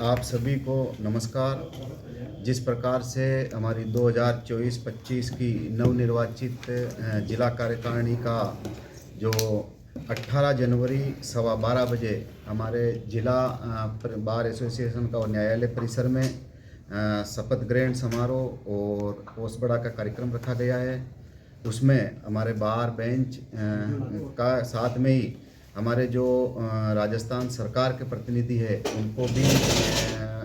आप सभी को नमस्कार। जिस प्रकार से हमारी 2024-25 की नवनिर्वाचित जिला कार्यकारिणी का जो 18 जनवरी 12:15 बजे हमारे जिला बार एसोसिएशन का और न्यायालय परिसर में शपथ ग्रहण समारोह और पोस्टबड़ा का कार्यक्रम रखा गया है। उसमें हमारे बार बेंच का साथ में ही हमारे जो राजस्थान सरकार के प्रतिनिधि है उनको भी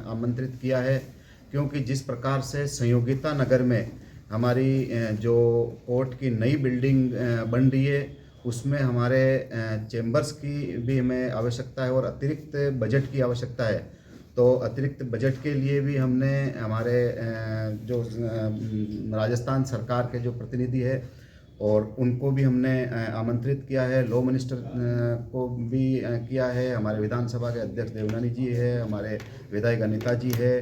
आमंत्रित किया है, क्योंकि जिस प्रकार से संयोगिता नगर में हमारी जो कोर्ट की नई बिल्डिंग बन रही है उसमें हमारे चेंबर्स की भी हमें आवश्यकता है और अतिरिक्त बजट की आवश्यकता है। तो अतिरिक्त बजट के लिए भी हमने हमारे जो राजस्थान सरकार के जो प्रतिनिधि है और उनको भी हमने आमंत्रित किया है। लॉ मिनिस्टर को भी किया है, हमारे विधानसभा के अध्यक्ष देवनानी जी है, हमारे विधायक अनिता जी है,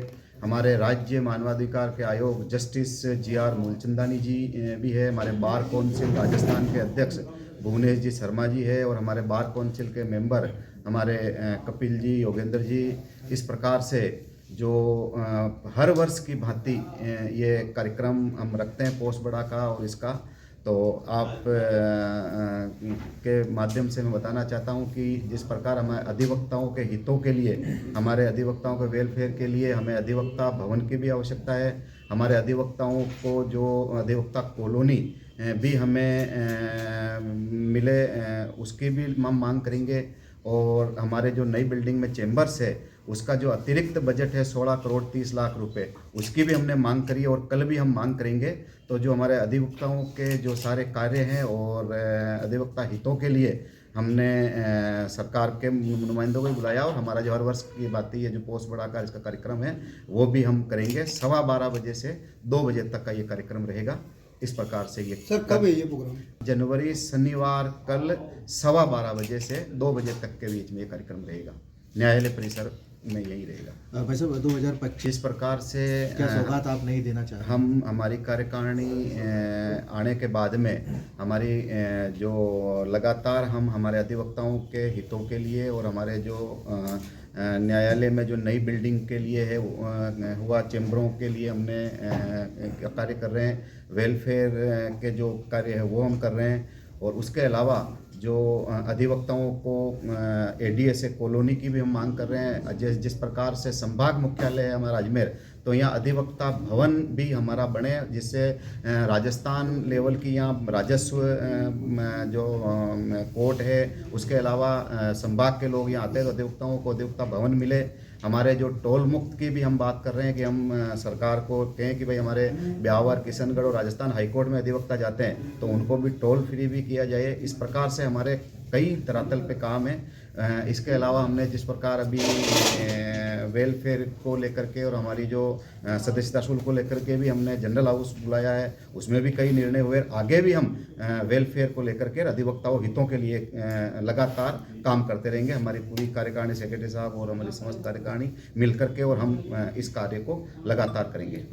हमारे राज्य मानवाधिकार के आयोग जस्टिस GR मूलचंदानी जी भी है, हमारे बार कौंसिल राजस्थान के अध्यक्ष भुवनेश जी शर्मा जी है और हमारे बार कौंसिल के मेंबर हमारे कपिल जी, योगेंद्र जी। इस प्रकार से जो हर वर्ष की भांति ये कार्यक्रम हम रखते हैं पोस्टबड़ा का और इसका, तो आप के माध्यम से मैं बताना चाहता हूं कि जिस प्रकार हमारे अधिवक्ताओं के हितों के लिए, हमारे अधिवक्ताओं के वेलफेयर के लिए हमें अधिवक्ता भवन की भी आवश्यकता है। हमारे अधिवक्ताओं को जो अधिवक्ता कॉलोनी भी हमें मिले उसकी भी हम मांग करेंगे। और हमारे जो नई बिल्डिंग में चेंबर्स है उसका जो अतिरिक्त बजट है 16 करोड़ 30 लाख रुपए, उसकी भी हमने मांग करी और कल भी हम मांग करेंगे। तो जो हमारे अधिवक्ताओं के जो सारे कार्य हैं और अधिवक्ता हितों के लिए हमने सरकार के नुमाइंदों को भी बुलाया और हमारा जो हर वर्ष की बात है, ये जो पोस्टबड़ा का इसका कार्यक्रम है वो भी हम करेंगे। 12:15 बजे से 2 बजे तक का ये कार्यक्रम रहेगा। इस प्रकार से ये सर कब है ये प्रोग्राम? जनवरी शनिवार कल 12:15 बजे से 2 बजे तक के बीच में ये कार्यक्रम रहेगा। न्यायालय परिसर में यही रहेगा। भाई साहब 2025 प्रकार से क्या सौगात आप नहीं देना चाह रहे? हम हमारी कार्यकारिणी आने के बाद में हमारी जो लगातार हम हमारे अधिवक्ताओं के हितों के लिए और हमारे जो न्यायालय में जो नई बिल्डिंग के लिए है हुआ चैम्बरों के लिए हमने कार्य कर रहे हैं। वेलफेयर के जो कार्य है वो हम कर रहे हैं और उसके अलावा जो अधिवक्ताओं को ADSA कॉलोनी की भी हम मांग कर रहे हैं। जिस प्रकार से संभाग मुख्यालय है हमारा अजमेर, तो यहाँ अधिवक्ता भवन भी हमारा बने, जिससे राजस्थान लेवल की यहाँ राजस्व जो कोर्ट है उसके अलावा संभाग के लोग यहाँ आते हैं तो अधिवक्ताओं को अधिवक्ता भवन मिले। हमारे जो टोल मुक्त की भी हम बात कर रहे हैं कि हम सरकार को कहें कि भाई हमारे ब्यावर, किशनगढ़ और राजस्थान हाईकोर्ट में अधिवक्ता जाते हैं तो उनको भी टोल फ्री भी किया जाए। इस प्रकार से हमारे कई धरातल पे काम है। इसके अलावा हमने जिस प्रकार अभी वेलफेयर को लेकर के और हमारी जो सदस्यता शुल्क को लेकर के भी हमने जनरल हाउस बुलाया है, उसमें भी कई निर्णय हुए। आगे भी हम वेलफेयर को लेकर के अधिवक्ताओं हितों के लिए लगातार काम करते रहेंगे। हमारी पूरी कार्यकारिणी, सेक्रेटरी साहब और हमारी समस्त कार्यकारिणी मिल करके और हम इस कार्य को लगातार करेंगे।